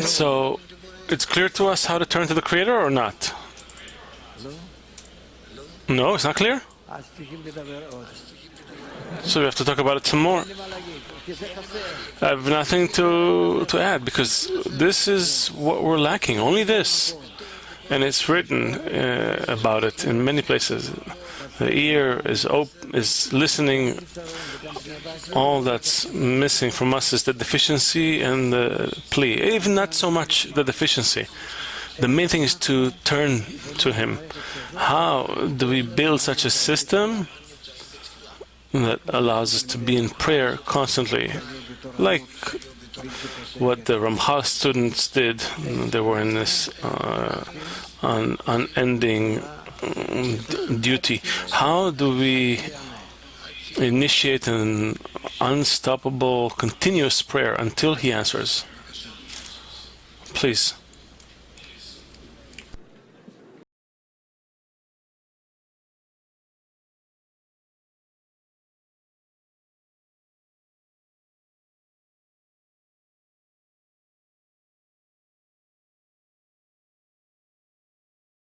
So it's clear to us how to turn to the Creator or not? No, it's not clear? So we have to talk about it some more. I have nothing to add, because this is what we're lacking, only this. And it's written about it in many places. The ear is listening. All that's missing from us is the deficiency and the plea. Even not so much the deficiency. The main thing is to turn to Him. How do we build such a system that allows us to be in prayer constantly, like what the Ramchal students did? They were in this unending duty. How do we initiate an unstoppable, continuous prayer until He answers? Please.